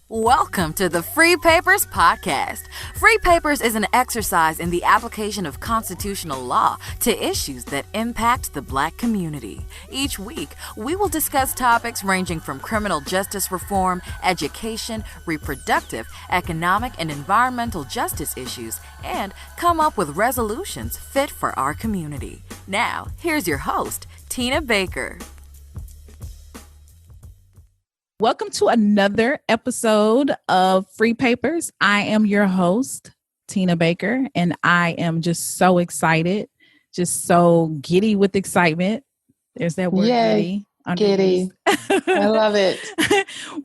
Welcome to the Free Papers Podcast. Free Papers is an exercise in the application of constitutional law to issues that impact the Black community. Each week, we will discuss topics ranging from criminal justice reform, education, reproductive, economic, and environmental justice issues, and come up with resolutions fit for our community. Now, here's your host, Tina Baker. Welcome to another episode of Free Papers. I am your host, Tina Baker, and I am just so excited, just so giddy with excitement. There's that word, Yay, giddy. I love it.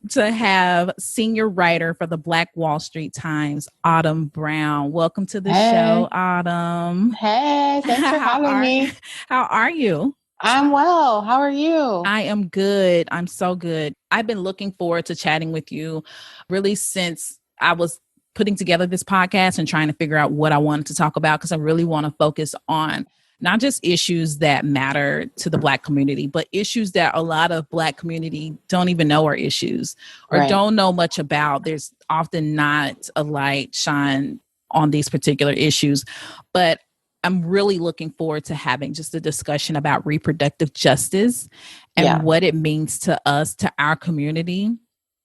To have senior writer for the Black Wall Street Times, Autumn Brown. Welcome to the show, Autumn. Hey, thanks for having me. How are you? I'm well. How are you? I am good. I'm so good. I've been looking forward to chatting with you really since I was putting together this podcast and trying to figure out what I wanted to talk about, because I really want to focus on not just issues that matter to the Black community, but issues that a lot of Black community don't even know are issues or don't know much about. There's often not a light shine on these particular issues, but I'm really looking forward to having just a discussion about reproductive justice and what it means to us, to our community,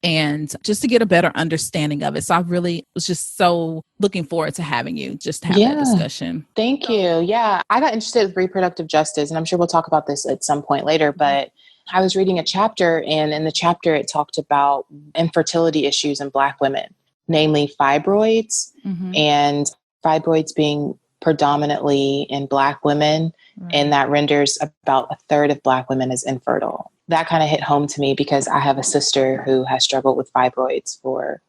and just to get a better understanding of it. So I really was just so looking forward to having you just to have that discussion. Thank you. Yeah, I got interested with reproductive justice, and I'm sure we'll talk about this at some point later, but I was reading a chapter, and in the chapter it talked about infertility issues in Black women, namely fibroids, and fibroids being predominantly in Black women, and that renders about a third of Black women as infertile. That kind of hit home to me because I have a sister who has struggled with fibroids for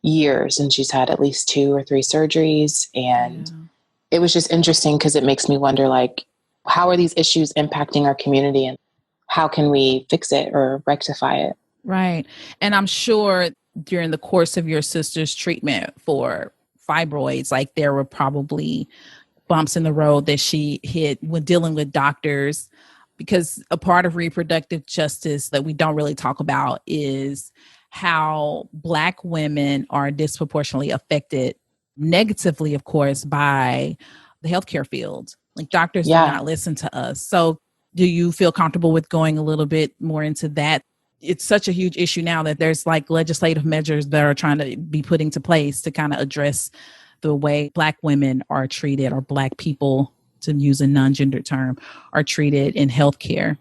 years, and she's had at least 2 or 3 surgeries. And it was just interesting because it makes me wonder, like, how are these issues impacting our community and how can we fix it or rectify it? Right. And I'm sure during the course of your sister's treatment for fibroids, like there were probably bumps in the road that she hit when dealing with doctors, because a part of reproductive justice that we don't really talk about is how Black women are disproportionately affected negatively, of course, by the healthcare field. Like doctors do not listen to us. So do you feel comfortable with going a little bit more into that? It's such a huge issue now that there's like legislative measures that are trying to be put into place to kind of address the way Black women are treated, or Black people, to use a non-gendered term, are treated in healthcare.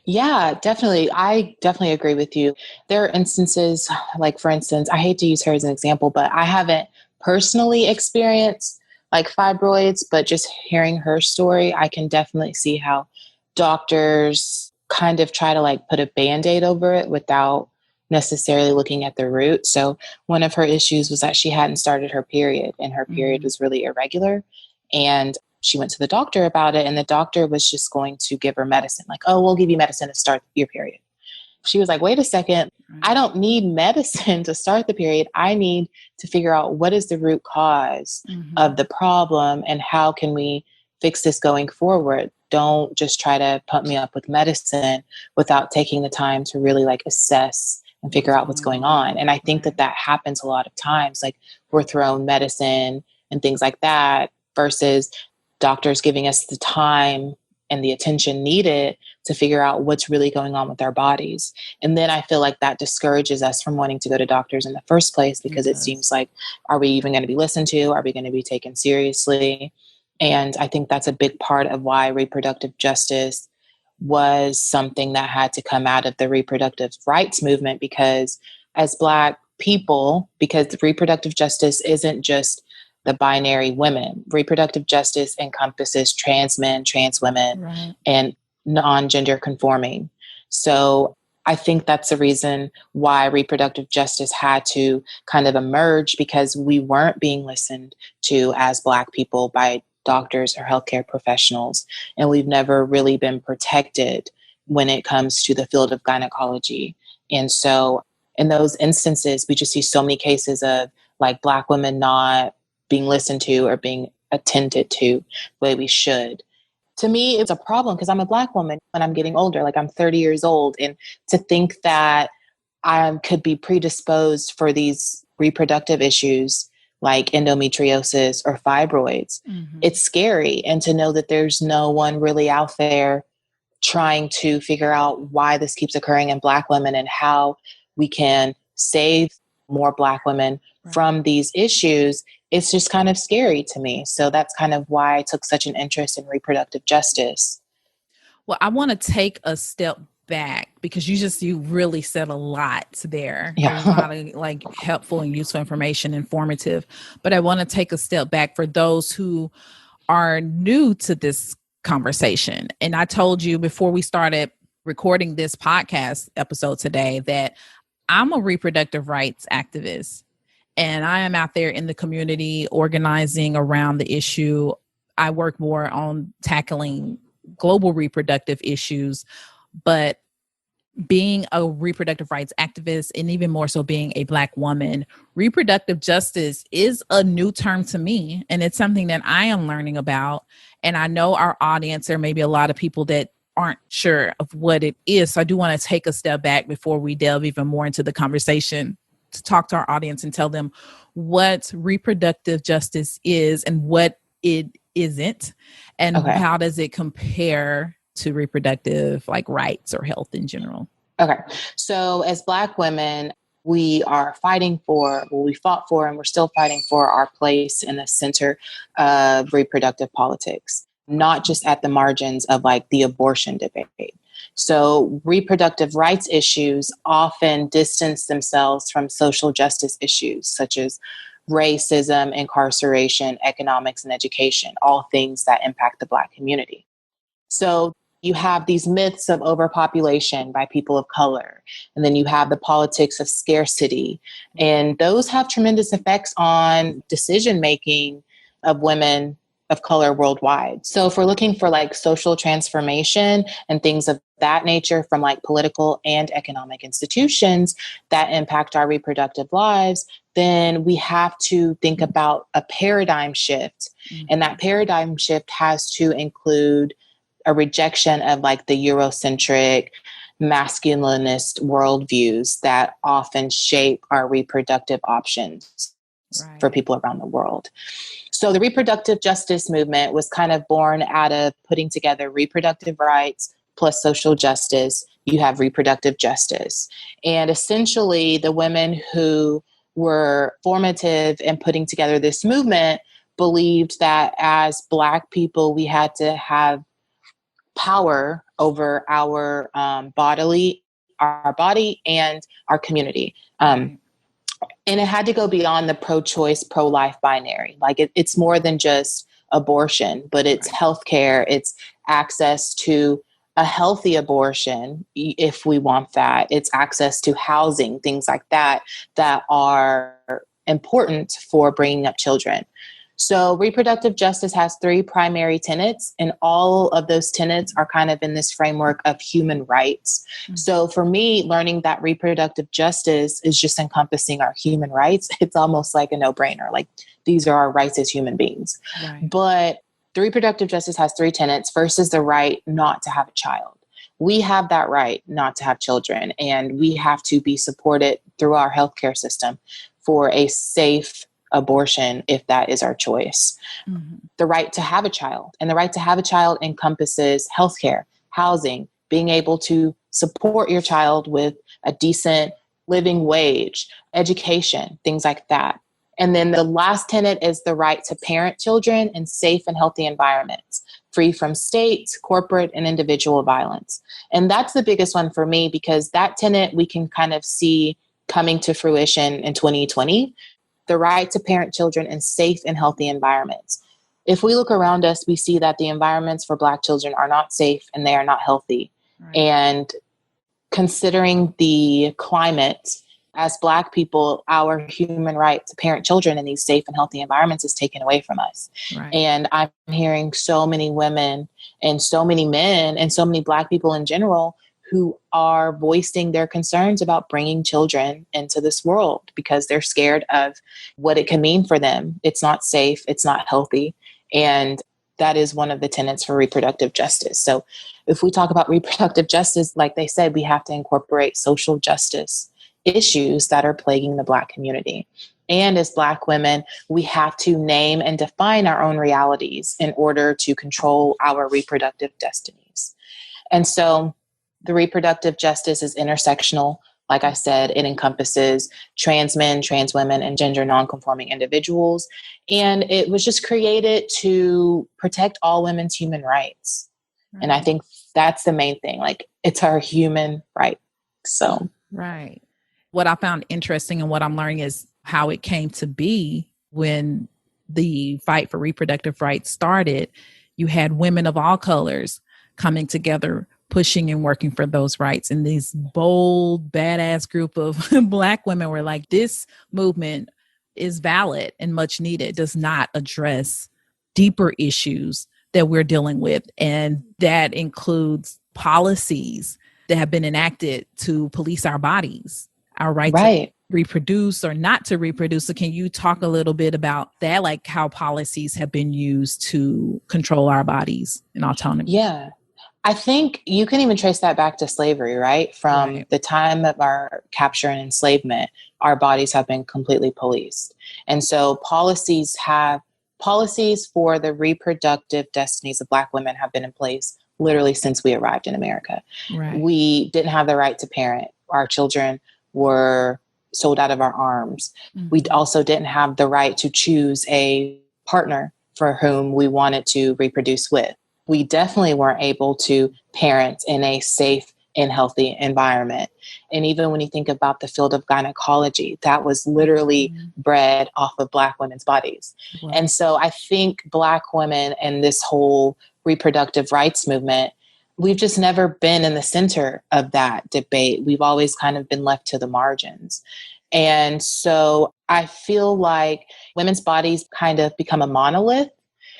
Yeah, definitely. I definitely agree with you. There are instances, like for instance, I hate to use her as an example, but I haven't personally experienced like fibroids, but just hearing her story, I can definitely see how doctors kind of try to like put a Band-Aid over it without necessarily looking at the root. So one of her issues was that she hadn't started her period, and her period was really irregular. And she went to the doctor about it, and the doctor was just going to give her medicine, like, oh, we'll give you medicine to start your period. She was like, wait a second, I don't need medicine to start the period. I need to figure out what is the root cause of the problem and how can we fix this going forward. Don't just try to pump me up with medicine without taking the time to really like assess and figure out what's going on. And I think that that happens a lot of times. Like we're thrown medicine and things like that versus doctors giving us the time and the attention needed to figure out what's really going on with our bodies. And then I feel like that discourages us from wanting to go to doctors in the first place, because it seems like, are we even going to be listened to? Are we going to be taken seriously? And I think that's a big part of why reproductive justice was something that had to come out of the reproductive rights movement, because as Black people, because reproductive justice isn't just the binary women. Reproductive justice encompasses trans men, trans women, and non-gender conforming. So I think that's the reason why reproductive justice had to kind of emerge, because we weren't being listened to as Black people by doctors or healthcare professionals. And we've never really been protected when it comes to the field of gynecology. And so in those instances, we just see so many cases of like Black women not being listened to or being attended to the way we should. To me, it's a problem because I'm a Black woman and I'm getting older. Like I'm 30 years old. And to think that I could be predisposed for these reproductive issues like endometriosis or fibroids. Mm-hmm. It's scary. And to know that there's no one really out there trying to figure out why this keeps occurring in Black women and how we can save more Black women from these issues, it's just kind of scary to me. So that's kind of why I took such an interest in reproductive justice. Well, I want to take a step back because you really said a lot there. Yeah. A lot of like helpful and useful information, informative. But I want to take a step back for those who are new to this conversation. And I told you before we started recording this podcast episode today that I'm a reproductive rights activist. And I am out there in the community organizing around the issue. I work more on tackling global reproductive issues, but being a reproductive rights activist and even more so being a Black woman, reproductive justice is a new term to me. And it's something that I am learning about. And I know our audience, there may be a lot of people that aren't sure of what it is. So I do want to take a step back before we delve even more into the conversation to talk to our audience and tell them what reproductive justice is and what it isn't, and how does it compare to reproductive like rights or health in general. Okay. So as Black women, we are fighting for, well, we fought for, and we're still fighting for our place in the center of reproductive politics, not just at the margins of like the abortion debate. So reproductive rights issues often distance themselves from social justice issues such as racism, incarceration, economics, and education, all things that impact the Black community. So you have these myths of overpopulation by people of color, and then you have the politics of scarcity, and those have tremendous effects on decision-making of women of color worldwide. So if we're looking for like social transformation and things of that nature from like political and economic institutions that impact our reproductive lives, then we have to think about a paradigm shift. Mm-hmm. And that paradigm shift has to include a rejection of like the Eurocentric, masculinist worldviews that often shape our reproductive options for people around the world. So the reproductive justice movement was kind of born out of putting together reproductive rights plus social justice. You have reproductive justice. And essentially the women who were formative in putting together this movement believed that as Black people, we had to have power over our body and our community. And it had to go beyond the pro-choice, pro-life binary. Like it's more than just abortion, but it's healthcare. It's access to a healthy abortion, if we want that. It's access to housing, things like that, that are important for bringing up children. So reproductive justice has 3 primary tenets, and all of those tenets are kind of in this framework of human rights. Mm-hmm. So for me, learning that reproductive justice is just encompassing our human rights, it's almost like a no-brainer. Like these are our rights as human beings. Right. But the reproductive justice has 3 tenets. First is the right not to have a child. We have that right not to have children, and we have to be supported through our healthcare system for a safe abortion if that is our choice. Mm-hmm. The right to have a child, and the right to have a child encompasses healthcare, housing, being able to support your child with a decent living wage, education, things like that. And then the last tenet is the right to parent children in safe and healthy environments, free from state, corporate, and individual violence. And that's the biggest one for me, because that tenet we can kind of see coming to fruition in 2020. The right to parent children in safe and healthy environments. If we look around us, we see that the environments for Black children are not safe and they are not healthy. Right. And considering the climate, as Black people, our human right to parent children in these safe and healthy environments is taken away from us. Right. And I'm hearing so many women and so many men and so many Black people in general who are voicing their concerns about bringing children into this world because they're scared of what it can mean for them. It's not safe. It's not healthy. And that is one of the tenets for reproductive justice. So if we talk about reproductive justice, like they said, we have to incorporate social justice issues that are plaguing the Black community. And as Black women, we have to name and define our own realities in order to control our reproductive destinies. And so the reproductive justice is intersectional. Like I said, it encompasses trans men, trans women, and gender nonconforming individuals. And it was just created to protect all women's human rights. Right. And I think that's the main thing. Like, it's our human right. So, right. What I found interesting and what I'm learning is how it came to be when the fight for reproductive rights started. You had women of all colors coming together, pushing and working for those rights. And these bold, badass group of Black women were like, this movement is valid and much needed, does not address deeper issues that we're dealing with. And that includes policies that have been enacted to police our bodies, our right to reproduce or not to reproduce. So can you talk a little bit about that, like how policies have been used to control our bodies and autonomy? Yeah. I think you can even trace that back to slavery, right? From the time of our capture and enslavement, our bodies have been completely policed. And so policies for the reproductive destinies of Black women have been in place literally since we arrived in America. Right. We didn't have the right to parent. Our children were sold out of our arms. Mm-hmm. We also didn't have the right to choose a partner for whom we wanted to reproduce with. We definitely weren't able to parent in a safe and healthy environment. And even when you think about the field of gynecology, that was literally bred off of Black women's bodies. Wow. And so I think Black women and this whole reproductive rights movement, we've just never been in the center of that debate. We've always kind of been left to the margins. And so I feel like women's bodies kind of become a monolith.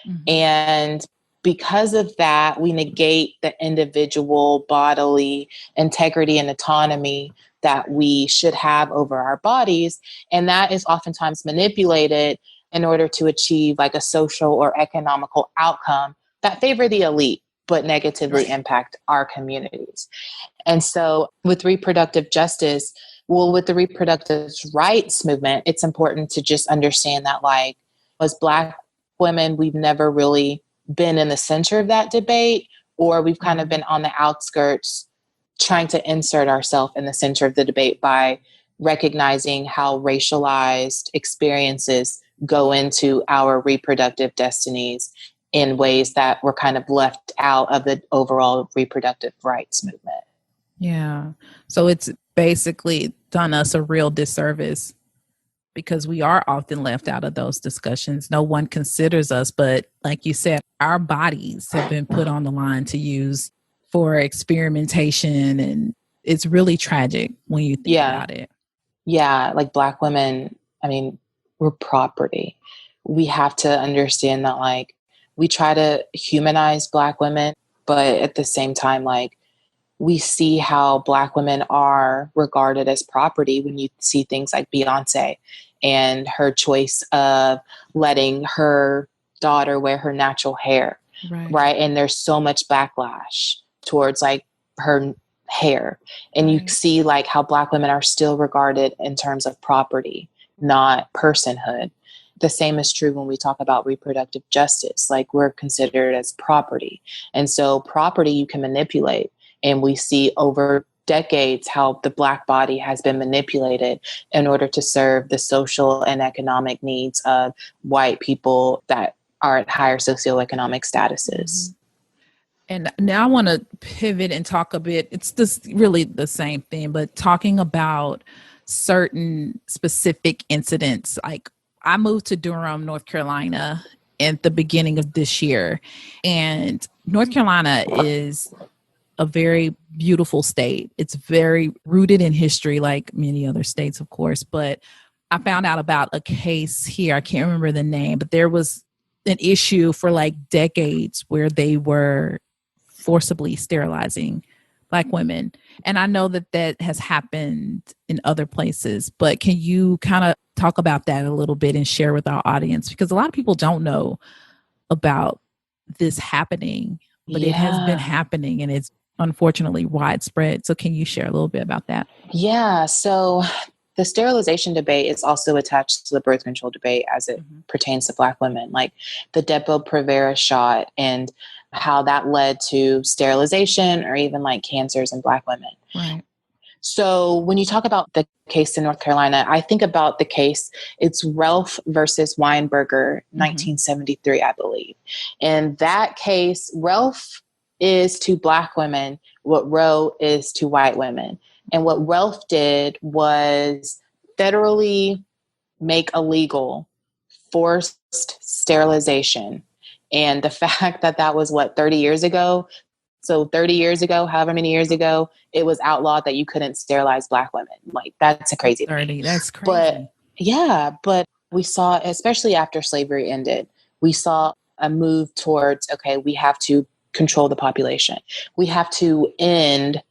Mm-hmm. And because of that, we negate the individual bodily integrity and autonomy that we should have over our bodies. And that is oftentimes manipulated in order to achieve like a social or economical outcome that favor the elite, but negatively impact our communities. And so with reproductive justice, with the reproductive rights movement, it's important to just understand that, like, as Black women, we've never really been in the center of that debate, or we've kind of been on the outskirts trying to insert ourselves in the center of the debate by recognizing how racialized experiences go into our reproductive destinies in ways that were kind of left out of the overall reproductive rights movement. Yeah. So it's basically done us a real disservice because we are often left out of those discussions. No one considers us, but like you said, our bodies have been put on the line to use for experimentation. And it's really tragic when you think about it. Yeah. Like Black women, I mean, we're property. We have to understand that, like, we try to humanize Black women, but at the same time, like, we see how Black women are regarded as property when you see things like Beyonce and her choice of letting her daughter wear her natural hair, right? And there's so much backlash towards like her hair. And you see like how Black women are still regarded in terms of property, not personhood. The same is true when we talk about reproductive justice. Like, we're considered as property. And so property you can manipulate. And we see over decades how the Black body has been manipulated in order to serve the social and economic needs of white people that are at higher socioeconomic statuses. And now I want to pivot and talk a bit. It's just really the same thing, but talking about certain specific incidents. Like, I moved to Durham, North Carolina at the beginning of this year. And North Carolina is a very beautiful state. It's very rooted in history, like many other states, of course. But I found out about a case here. I can't remember the name, but there was an issue for like decades where they were forcibly sterilizing Black women. And I know that that has happened in other places, but can you kind of talk about that a little bit and share with our audience? Because a lot of people don't know about this happening, but it has been happening, and it's unfortunately widespread. So can you share a little bit about that? Yeah. So the sterilization debate is also attached to the birth control debate as it pertains to Black women, like the Depo-Provera shot and how that led to sterilization or even like cancers in Black women. Right. So when you talk about the case in North Carolina, I think about the case, it's Ralph versus Weinberger, 1973, I believe. In that case, Ralph is to Black women what Roe is to white women. And what Ralph did was federally make illegal forced sterilization. And the fact that that was 30 years ago. So 30 years ago, however many years ago, it was outlawed that you couldn't sterilize Black women. Like, that's a crazy 30, that's crazy. But yeah, but we saw, especially after slavery ended, we saw a move towards, okay, we have to control the population. We have to end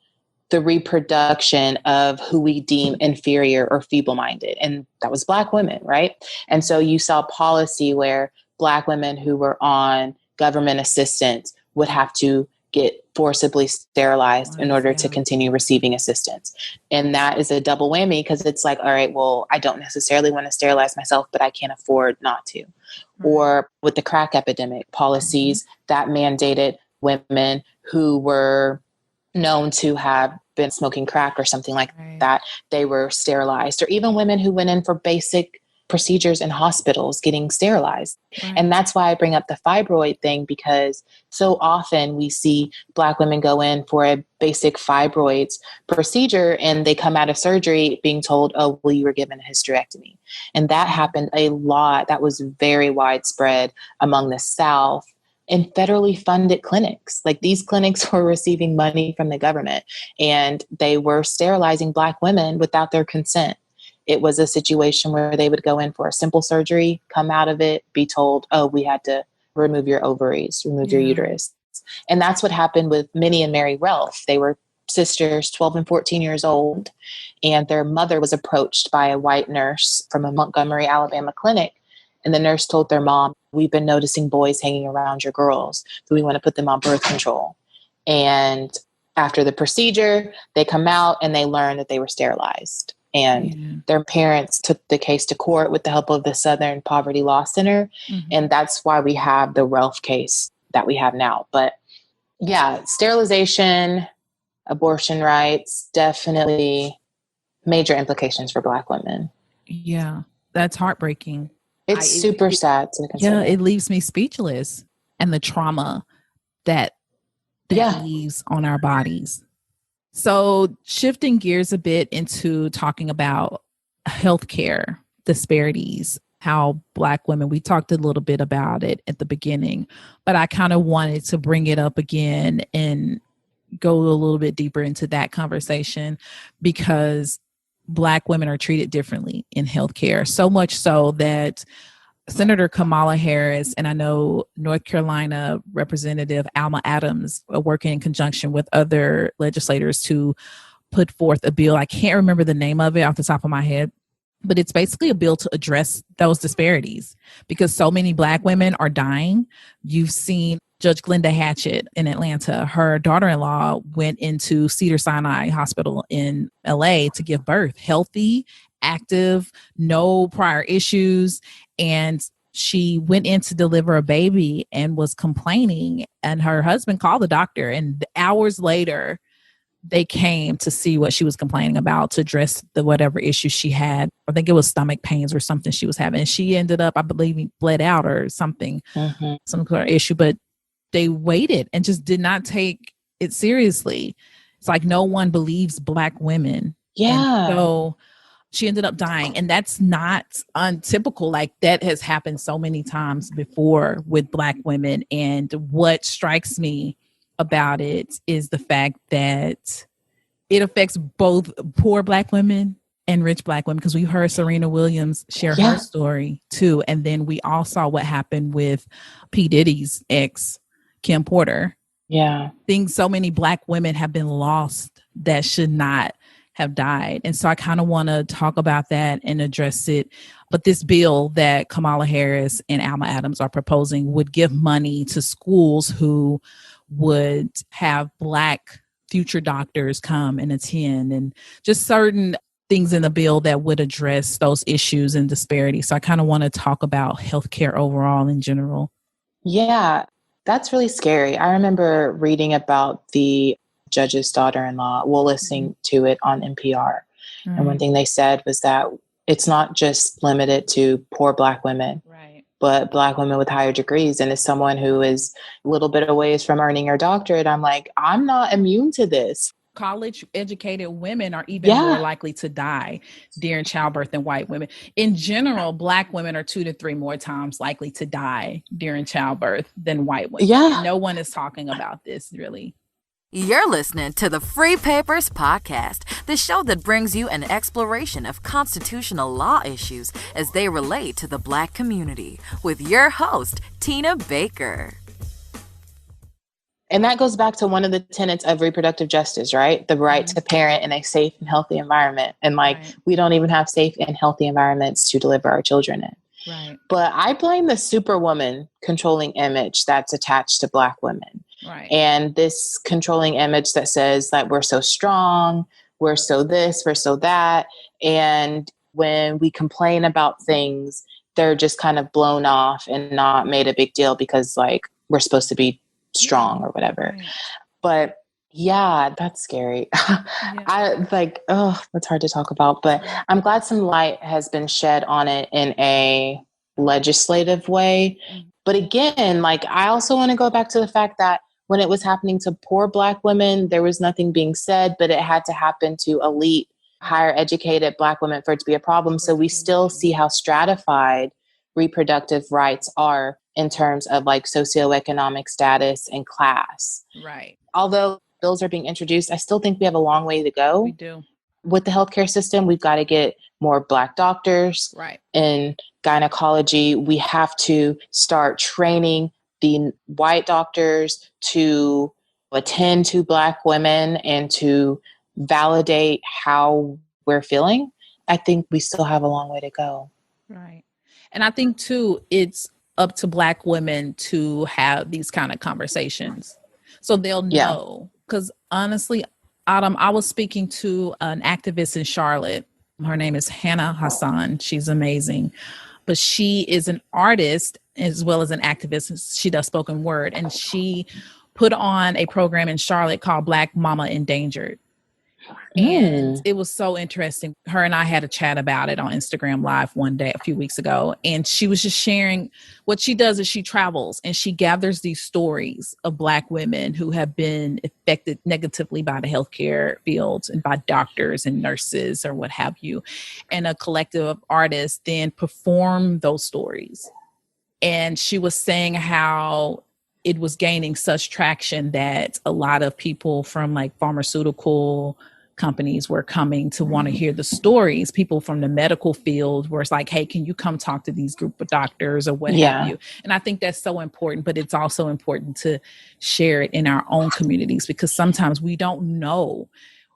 the reproduction of who we deem inferior or feeble-minded. And that was Black women, right? And so you saw policy where Black women who were on government assistance would have to get forcibly sterilized in order to continue receiving assistance. And that is a double whammy because it's like, all right, well, I don't necessarily want to sterilize myself, but I can't afford not to. Or with the crack epidemic, policies that mandated women who were known to have been smoking crack or something like that, they were sterilized. Or even women who went in for basic procedures in hospitals getting sterilized. And that's why I bring up the fibroid thing, because so often we see Black women go in for a basic fibroids procedure and they come out of surgery being told, oh, well, you were given a hysterectomy. And that happened a lot. That was very widespread among the South in federally funded clinics. Like, these clinics were receiving money from the government and they were sterilizing Black women without their consent. It was a situation where they would go in for a simple surgery, come out of it, be told, oh, we had to remove your ovaries, remove your uterus. And that's what happened with Minnie and Mary Ralph. They were sisters, 12 and 14 years old, and their mother was approached by a white nurse from a Montgomery, Alabama clinic. And the nurse told their mom, we've been noticing boys hanging around your girls, so we want to put them on birth control. And after the procedure, they come out and they learn that they were sterilized. And their parents took the case to court with the help of the Southern Poverty Law Center. And that's why we have the Ralph case that we have now. But yeah, sterilization, abortion rights, definitely major implications for Black women. Yeah, that's heartbreaking. It's super sad to consider. Yeah, it leaves me speechless. And the trauma that leaves on our bodies. So shifting gears a bit into talking about healthcare disparities, how Black women, we talked a little bit about it at the beginning, but I kind of wanted to bring it up again and go a little bit deeper into that conversation, because Black women are treated differently in healthcare, so much so that Senator Kamala Harris, and I know North Carolina Representative Alma Adams are working in conjunction with other legislators to put forth a bill. I can't remember the name of it off the top of my head, but it's basically a bill to address those disparities because so many Black women are dying. You've seen Judge Glenda Hatchett in Atlanta. Her daughter-in-law went into Cedars-Sinai Hospital in LA to give birth, healthy, active, no prior issues. And she went in to deliver a baby and was complaining. And her husband called the doctor. And hours later, they came to see what she was complaining about, to address the whatever issue she had. I think it was stomach pains or something she was having. And she ended up, I believe, bled out or something, some sort of issue. But they waited and just did not take it seriously. It's like no one believes Black women. Yeah. And so she ended up dying. And that's not untypical. Like, that has happened so many times before with Black women. And what strikes me about it is the fact that it affects both poor Black women and rich Black women, because we heard Serena Williams share her story too. And then we all saw what happened with P. Diddy's ex, Kim Porter. Yeah. So many Black women have been lost that should not have died. And so I kind of want to talk about that and address it. But this bill that Kamala Harris and Alma Adams are proposing would give money to schools who would have Black future doctors come and attend, and just certain things in the bill that would address those issues and disparities. So I kind of want to talk about healthcare overall in general. Yeah, that's really scary. I remember reading about the judge's daughter-in-law, listening to it on NPR. Right. And one thing they said was that it's not just limited to poor Black women, Right. but Black women with higher degrees. And as someone who is a little bit of ways from earning her doctorate, I'm like, I'm not immune to this. College educated women are even more likely to die during childbirth than white women. In general, Black women are 2 to 3 more times likely to die during childbirth than white women. Yeah. No one is talking about this really. You're listening to the Free Papers Podcast, the show that brings you an exploration of constitutional law issues as they relate to the Black community, with your host, Tina Baker. And that goes back to one of the tenets of reproductive justice, right? The right to parent in a safe and healthy environment. And we don't even have safe and healthy environments to deliver our children in. Right. But I blame the superwoman controlling image that's attached to Black women. Right. And this controlling image that says that we're so strong, we're so this, we're so that. And when we complain about things, they're just kind of blown off and not made a big deal because we're supposed to be strong or whatever. Right. But yeah, that's scary. Yeah. That's hard to talk about, but I'm glad some light has been shed on it in a legislative way. But again, I also want to go back to the fact that when it was happening to poor Black women, there was nothing being said, but it had to happen to elite, higher educated Black women for it to be a problem. So we still see how stratified reproductive rights are in terms of socioeconomic status and class. Right. Although bills are being introduced, I still think we have a long way to go. We do. With the healthcare system, we've got to get more Black doctors. Right. In gynecology, we have to start training the white doctors to attend to Black women and to validate how we're feeling. I think we still have a long way to go. Right. And I think too, it's up to Black women to have these kind of conversations so they'll know. Because honestly, Autumn, I was speaking to an activist in Charlotte. Her name is Hannah Hassan. She's amazing. But she is an artist as well as an activist. She does spoken word. And she put on a program in Charlotte called Black Mama Endangered. And it was so interesting. Her and I had a chat about it on Instagram Live one day, a few weeks ago. And she was just sharing what she does is she travels and she gathers these stories of Black women who have been affected negatively by the healthcare fields and by doctors and nurses or what have you. And a collective of artists then perform those stories. And she was saying how it was gaining such traction that a lot of people from pharmaceutical companies were coming to want to hear the stories. People from the medical field were hey, can you come talk to these group of doctors or what have you? And I think that's so important, but it's also important to share it in our own communities because sometimes we don't know.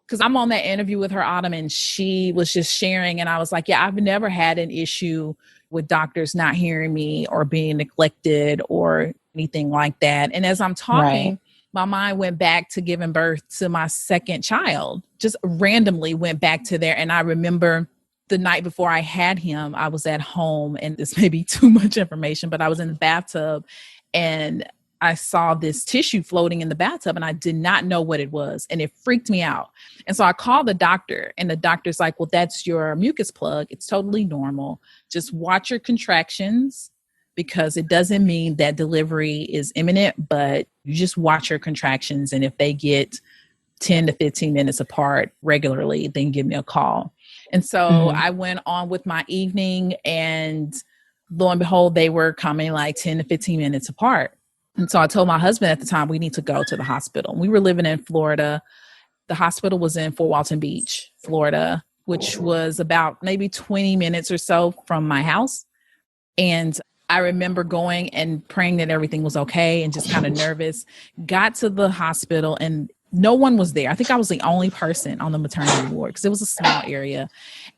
Because I'm on that interview with her, Autumn, and she was just sharing. And I was like, I've never had an issue with doctors not hearing me or being neglected or anything like that. And as I'm talking, my mind went back to giving birth to my second child, just randomly went back to there. And I remember the night before I had him, I was at home, and this may be too much information, but I was in the bathtub and I saw this tissue floating in the bathtub and I did not know what it was. And it freaked me out. And so I called the doctor and the doctor's like, well, that's your mucus plug. It's totally normal. Just watch your contractions because it doesn't mean that delivery is imminent, but you just watch your contractions. And if they get 10 to 15 minutes apart regularly, then give me a call. And so I went on with my evening and lo and behold, they were coming 10 to 15 minutes apart. And so I told my husband at the time, we need to go to the hospital. We were living in Florida. The hospital was in Fort Walton Beach, Florida, which was about maybe 20 minutes or so from my house. And I remember going and praying that everything was okay and just kind of nervous. Got to the hospital and no one was there. I think I was the only person on the maternity ward because it was a small area.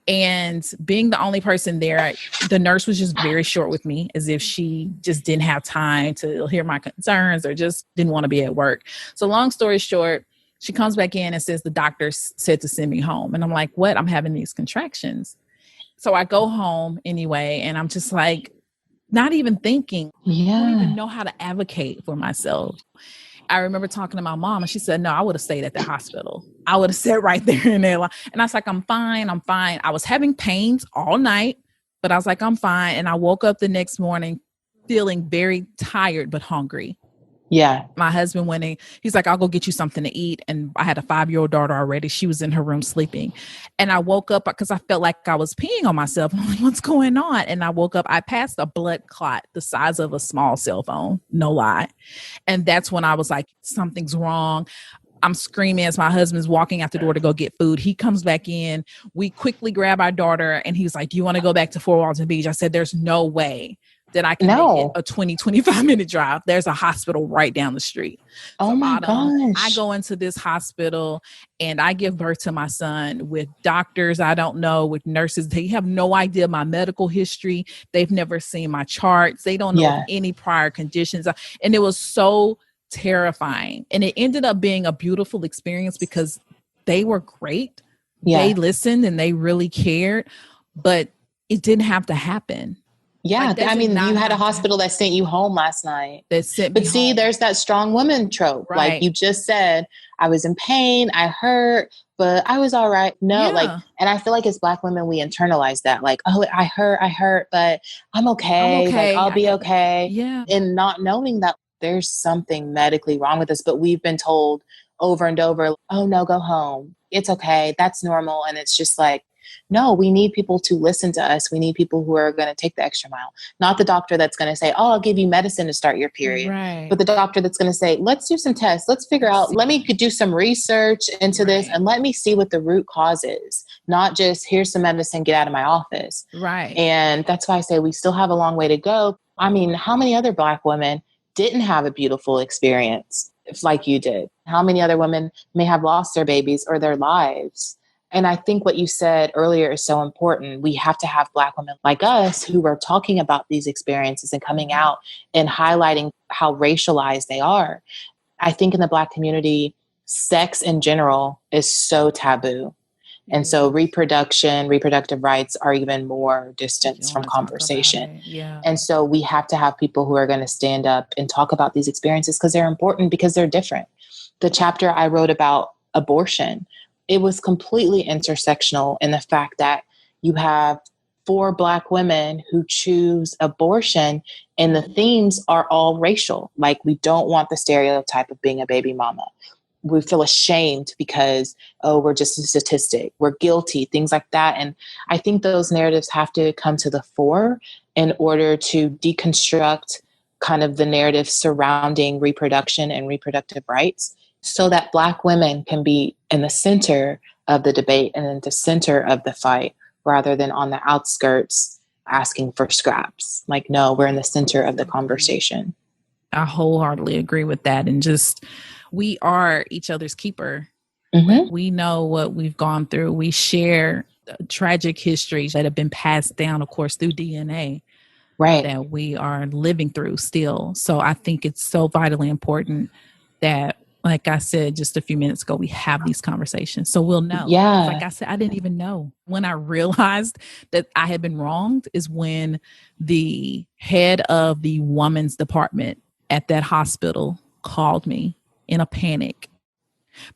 And being the only person there, the nurse was just very short with me, as if she just didn't have time to hear my concerns or just didn't want to be at work. So long story short, She comes back in and says the doctor said to send me home. And I'm like, what? I'm having these contractions. So I go home anyway, and I'm just like, not even thinking. I don't even know how to advocate for myself. I remember talking to my mom, and she said, no, I would have stayed at the hospital. I would have sat right there in there. And I was like, I'm fine. I was having pains all night, but I was like, I'm fine. And I woke up the next morning feeling very tired, but hungry. Yeah. My husband went in, he's like, I'll go get you something to eat. And I had a 5-year-old daughter already. She was in her room sleeping. And I woke up because I felt like I was peeing on myself. I'm like, what's going on? And I woke up, I passed a blood clot the size of a small cell phone. No lie. And that's when I was like, something's wrong. I'm screaming as my husband's walking out the door to go get food. He comes back in. We quickly grab our daughter, and he's like, do you want to go back to Fort Walton Beach? I said, there's no way that I can make it a 25 minute drive. There's a hospital right down the street. Oh my gosh. I go into this hospital and I give birth to my son with doctors I don't know, with nurses. They have no idea my medical history. They've never seen my charts. They don't know of any prior conditions. And it was so terrifying. And it ended up being a beautiful experience because they were great. Yeah. They listened and they really cared, but it didn't have to happen. Yeah. I mean, you had a hospital that sent you home last night. But see, there's that strong woman trope. Right. Like you just said, I was in pain, I hurt, but I was all right. No, and I feel like as Black women, we internalize that. Like, oh, I hurt, but I'm okay. Like, I'll be okay. Yeah. And not knowing that there's something medically wrong with us, but we've been told over and over, oh no, go home. It's okay. That's normal. And it's just like, no, we need people to listen to us. We need people who are going to take the extra mile. Not the doctor that's going to say, oh, I'll give you medicine to start your period. Right. But the doctor that's going to say, let's do some tests. Let's figure out, let me do some research into this and let me see what the root cause is. Not just here's some medicine, get out of my office. Right. And that's why I say we still have a long way to go. I mean, how many other Black women didn't have a beautiful experience like you did? How many other women may have lost their babies or their lives? And I think what you said earlier is so important. We have to have Black women like us who are talking about these experiences and coming out and highlighting how racialized they are. I think in the Black community, sex in general is so taboo. And so reproductive rights are even more distant from conversation. Yeah. And so we have to have people who are going to stand up and talk about these experiences because they're important, because they're different. The chapter I wrote about abortion, it was completely intersectional in the fact that you have 4 Black women who choose abortion and the themes are all racial. Like, we don't want the stereotype of being a baby mama. We feel ashamed because, oh, we're just a statistic. We're guilty, things like that. And I think those narratives have to come to the fore in order to deconstruct kind of the narrative surrounding reproduction and reproductive rights, so that Black women can be in the center of the debate and in the center of the fight, rather than on the outskirts asking for scraps. Like, no, we're in the center of the conversation. I wholeheartedly agree with that. And just, we are each other's keeper. Mm-hmm. We know what we've gone through. We share tragic histories that have been passed down, of course, through DNA. Right. That we are living through still. So I think it's so vitally important that, like I said just a few minutes ago, we have these conversations so we'll know. Yeah. Like I said, I didn't even know. When I realized that I had been wronged is when the head of the women's department at that hospital called me in a panic,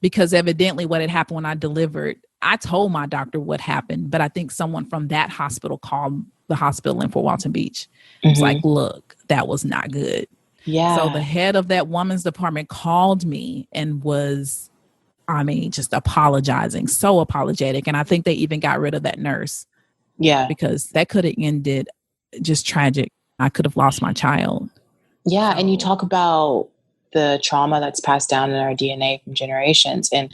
because evidently what had happened when I delivered, I told my doctor what happened, but I think someone from that hospital called the hospital in Fort Walton Beach. It was like, look, that was not good. Yeah. So the head of that woman's department called me and was, just apologizing, so apologetic. And I think they even got rid of that nurse. Yeah. Because that could have ended just tragic. I could have lost my child. Yeah. So, and you talk about the trauma that's passed down in our DNA from generations. And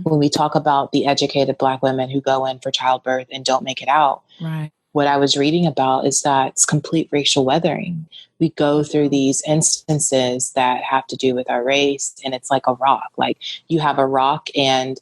when we talk about the educated Black women who go in for childbirth and don't make it out, right. What I was reading about is that it's complete racial weathering. We go through these instances that have to do with our race, and it's like a rock. Like, you have a rock and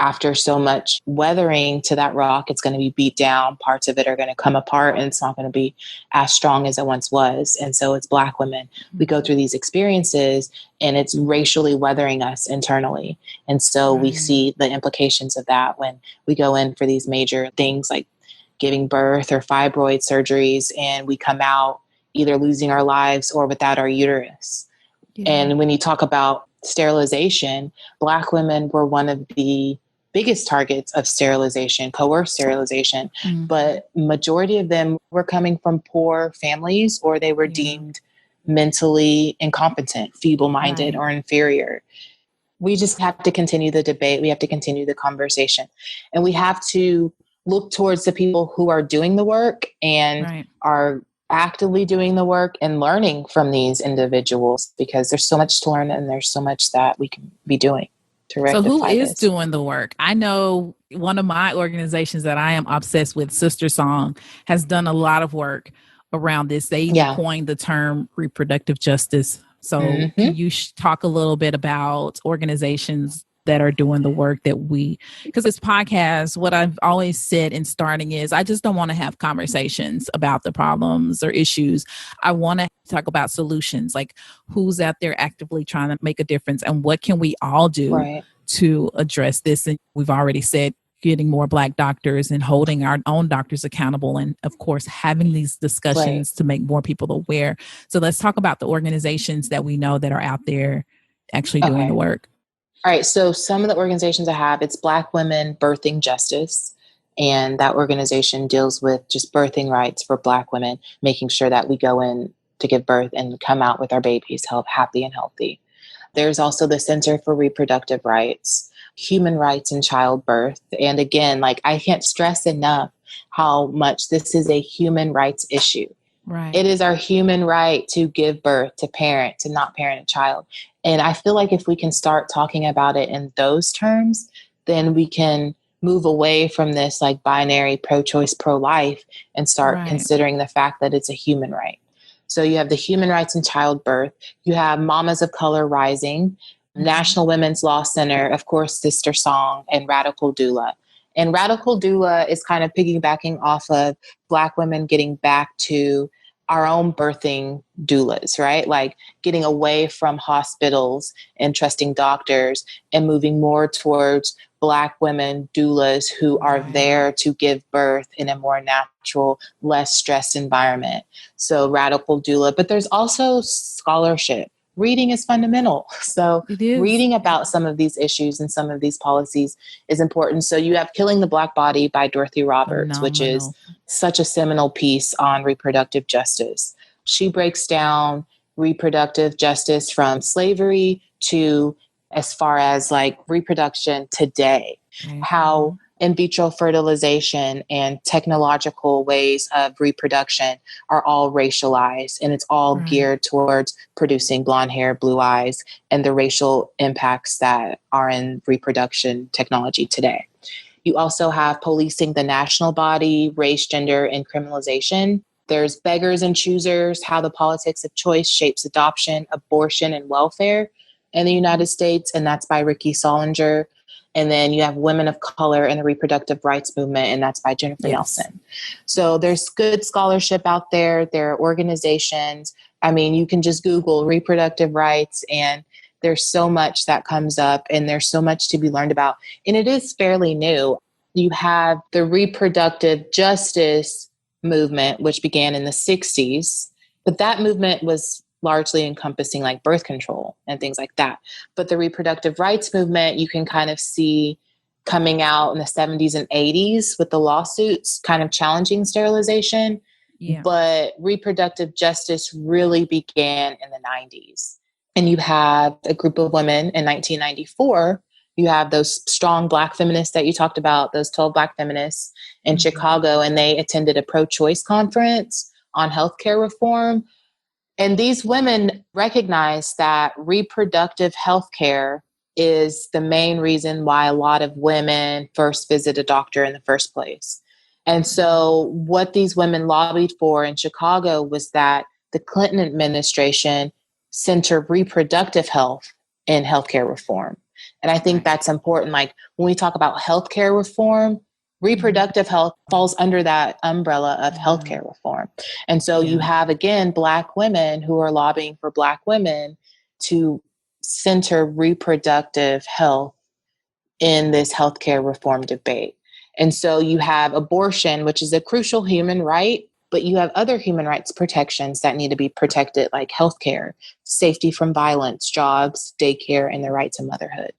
after so much weathering to that rock, it's going to be beat down. Parts of it are going to come apart and it's not going to be as strong as it once was. And so it's Black women. We go through these experiences and it's racially weathering us internally. And so we see the implications of that when we go in for these major things like giving birth or fibroid surgeries, and we come out either losing our lives or without our uterus. Yeah. And when you talk about sterilization, Black women were one of the biggest targets of sterilization, coerced sterilization, but majority of them were coming from poor families, or they were deemed mentally incompetent, feeble-minded, or inferior. We just have to continue the debate. We have to continue the conversation, and we have to look towards the people who are doing the work and are actively doing the work and learning from these individuals, because there's so much to learn and there's so much that we can be doing. So who is doing the work? I know one of my organizations that I am obsessed with, SisterSong, has done a lot of work around this. They even coined the term reproductive justice. So can you talk a little bit about organizations that are doing the work that because this podcast, what I've always said in starting is I just don't want to have conversations about the problems or issues. I want to talk about solutions, like who's out there actively trying to make a difference and what can we all do to address this. And we've already said getting more Black doctors and holding our own doctors accountable, and of course having these discussions to make more people aware. So let's talk about the organizations that we know that are out there actually doing the work. All right. So some of the organizations I have, it's Black Women Birthing Justice. And that organization deals with just birthing rights for Black women, making sure that we go in to give birth and come out with our babies happy and healthy. There's also the Center for Reproductive Rights, Human Rights in Childbirth. And again, like I can't stress enough how much this is a human rights issue. Right. It is our human right to give birth, to parent, to not parent a child. And I feel like if we can start talking about it in those terms, then we can move away from this like binary pro-choice, pro-life and start considering the fact that it's a human right. So you have the human rights in childbirth. You have Mamas of Color Rising, National Women's Law Center, of course, SisterSong, and Radical Doula. And Radical Doula is kind of piggybacking off of Black women getting back to our own birthing doulas, right? Like getting away from hospitals and trusting doctors and moving more towards Black women doulas who are there to give birth in a more natural, less stressed environment. So Radical Doula, but there's also scholarship. Reading is fundamental. So reading about some of these issues and some of these policies is important. So you have Killing the Black Body by Dorothy Roberts, which is such a seminal piece on reproductive justice. She breaks down reproductive justice from slavery to as far as like reproduction today, how in vitro fertilization and technological ways of reproduction are all racialized, and it's all geared towards producing blonde hair, blue eyes, and the racial impacts that are in reproduction technology today. You also have Policing the National Body, Race, Gender, and Criminalization. There's Beggars and Choosers, How the Politics of Choice Shapes Adoption, Abortion, and Welfare in the United States, and that's by Ricky Solinger. And then you have Women of Color in the Reproductive Rights Movement, and that's by Jennifer Nelson. So there's good scholarship out there. There are organizations. I mean, you can just Google reproductive rights, and there's so much that comes up, and there's so much to be learned about. And it is fairly new. You have the reproductive justice movement, which began in the 60s, but that movement was largely encompassing like birth control and things like that. But the reproductive rights movement, you can kind of see coming out in the 70s and 80s with the lawsuits kind of challenging sterilization. But reproductive justice really began in the 90s. And you have a group of women in 1994. You have those strong Black feminists that you talked about, those 12 Black feminists in Chicago, and they attended a pro-choice conference on healthcare reform. And these women recognize that reproductive health care is the main reason why a lot of women first visit a doctor in the first place. And so what these women lobbied for in Chicago was that the Clinton administration center reproductive health in healthcare reform. And I think Right. that's important. Like when we talk about healthcare reform, reproductive health falls under that umbrella of healthcare reform. And so you have, again, Black women who are lobbying for Black women to center reproductive health in this healthcare reform debate. And so you have abortion, which is a crucial human right, but you have other human rights protections that need to be protected, like healthcare, safety from violence, jobs, daycare, and the right to motherhood.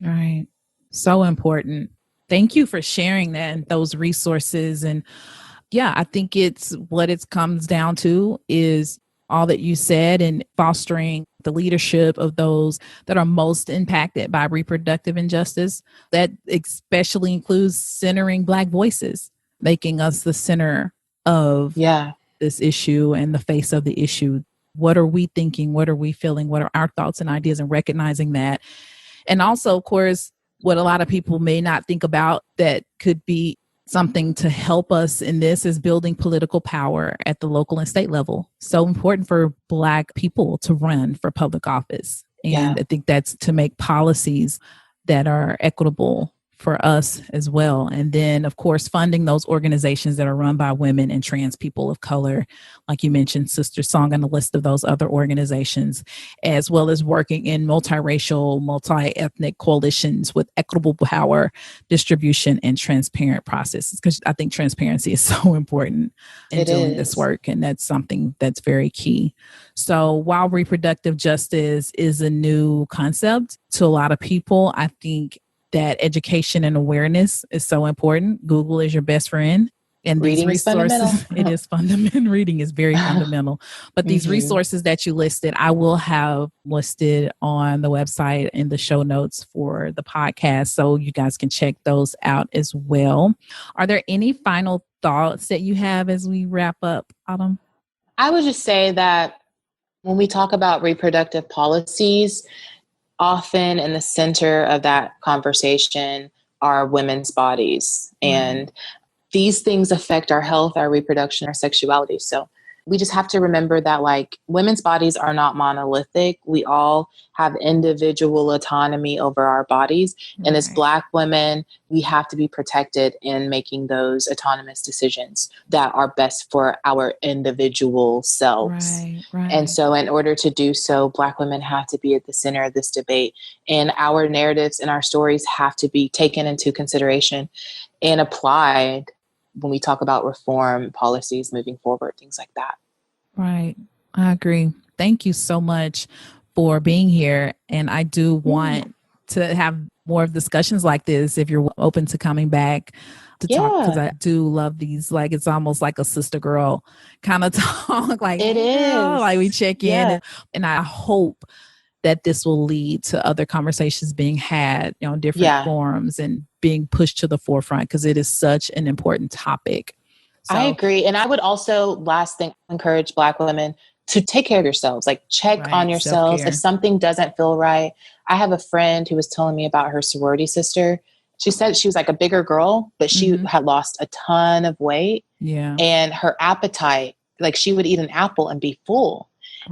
Right. So important. Thank you for sharing that and those resources. And yeah, I think it's what it comes down to is all that you said and fostering the leadership of those that are most impacted by reproductive injustice. That especially includes centering Black voices, making us the center of this issue and the face of the issue. What are we thinking? What are we feeling? What are our thoughts and ideas? And recognizing that. And also, of course, what a lot of people may not think about that could be something to help us in this is building political power at the local and state level. So important for Black people to run for public office. And I think that's to make policies that are equitable for us as well. And then, of course, funding those organizations that are run by women and trans people of color, like you mentioned, SisterSong and a list of those other organizations, as well as working in multiracial, multi-ethnic coalitions with equitable power distribution and transparent processes. Because I think transparency is so important in doing this work. And that's something that's very key. So while reproductive justice is a new concept to a lot of people, I think that education and awareness is so important. Google is your best friend. And Reading these resources, it is fundamental. Reading is very fundamental. But these resources that you listed, I will have listed on the website in the show notes for the podcast. So you guys can check those out as well. Are there any final thoughts that you have as we wrap up, Autumn? I would just say that when we talk about reproductive policies, often in the center of that conversation are women's bodies. And these things affect our health, our reproduction, our sexuality. So we just have to remember that, like, women's bodies are not monolithic. We all have individual autonomy over our bodies. And as Black women, we have to be protected in making those autonomous decisions that are best for our individual selves. And so in order to do so, Black women have to be at the center of this debate. And our narratives and our stories have to be taken into consideration and applied when we talk about reform policies moving forward, things like that. Right. I agree. Thank you so much for being here. And I do want to have more of discussions like this if you're open to coming back to talk, because I do love these. Like, it's almost like a sister girl kind of talk. Like, it is. Like, we check in. And I hope that this will lead to other conversations being had on different forums and being pushed to the forefront, because it is such an important topic. So, I agree. And I would also, last thing, encourage Black women to take care of yourselves, like check on yourselves. Self-care. If something doesn't feel right. I have a friend who was telling me about her sorority sister. She said she was like a bigger girl, but she had lost a ton of weight. And her appetite, like she would eat an apple and be full.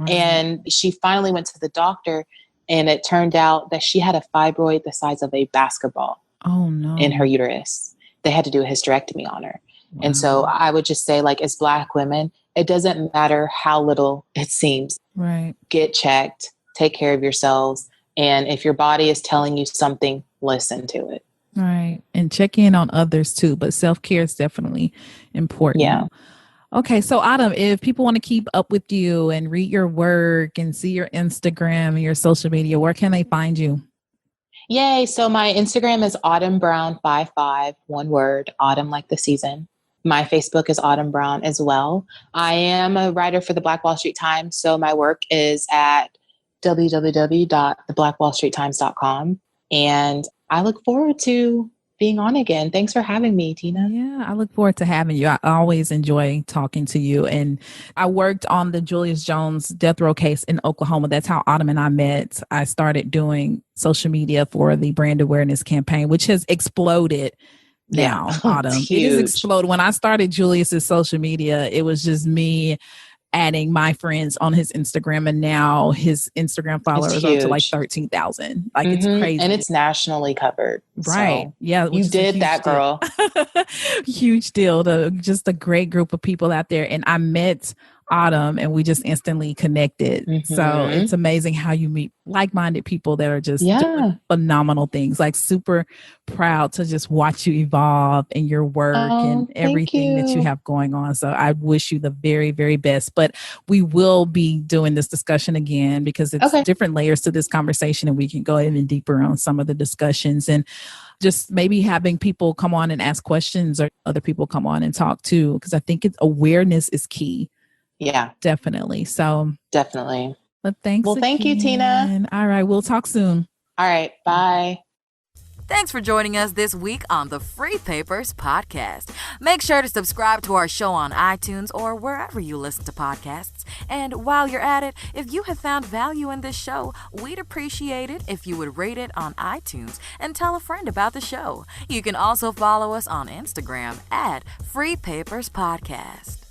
And she finally went to the doctor, and it turned out that she had a fibroid the size of a basketball in her uterus. They had to do a hysterectomy on her. And so I would just say, like, as Black women, it doesn't matter how little it seems. Get checked, take care of yourselves. And if your body is telling you something, listen to it. And check in on others too. But self-care is definitely important. Okay, so Autumn, if people want to keep up with you and read your work and see your Instagram and your social media, where can they find you? Yay. So my Instagram is autumnbrown55, one word, autumn like the season. My Facebook is Autumn Brown as well. I am a writer for the Black Wall Street Times, so my work is at www.thebblackwallstreettimes.com. And I look forward to being on again. Thanks for having me, Tina. Yeah, I look forward to having you. I always enjoy talking to you. And I worked on the Julius Jones death row case in Oklahoma. That's how Autumn and I met. I started doing social media for the brand awareness campaign, which has exploded now. Autumn, it has exploded. When I started Julius's social media, it was just me adding my friends on his Instagram, and now his Instagram followers are up to like 13,000. Like it's crazy. And it's nationally covered. Right. So yeah. you did that, girl. Huge deal. Just a great group of people out there. And I met Autumn and we just instantly connected. So it's amazing how you meet like-minded people that are just doing phenomenal things. Like super proud to just watch you evolve in your work and everything that you have going on. So I wish you the very, very best. But we will be doing this discussion again because it's different layers to this conversation, and we can go even deeper on some of the discussions, and just maybe having people come on and ask questions, or other people come on and talk too, because I think awareness is key. Yeah, definitely. So definitely. But thanks. Well, thank you, Tina. All right. We'll talk soon. All right. Bye. Thanks for joining us this week on the Free Papers Podcast. Make sure to subscribe to our show on iTunes or wherever you listen to podcasts. And while you're at it, if you have found value in this show, we'd appreciate it if you would rate it on iTunes and tell a friend about the show. You can also follow us on Instagram at Free Papers Podcast.